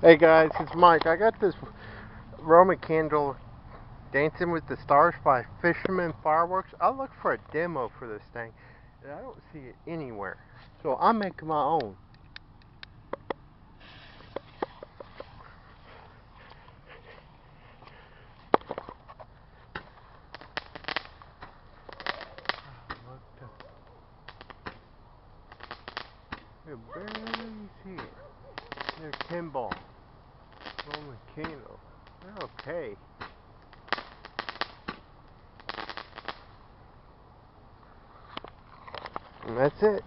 Hey guys, it's Mike. I got this Roman candle Dancing with the Stars by Fisherman Fireworks. I looked for a demo for this thing and I don't see it anywhere. So I'm making my own. You barely see it. They're 10 ball. Roman candle. They're okay. And that's it.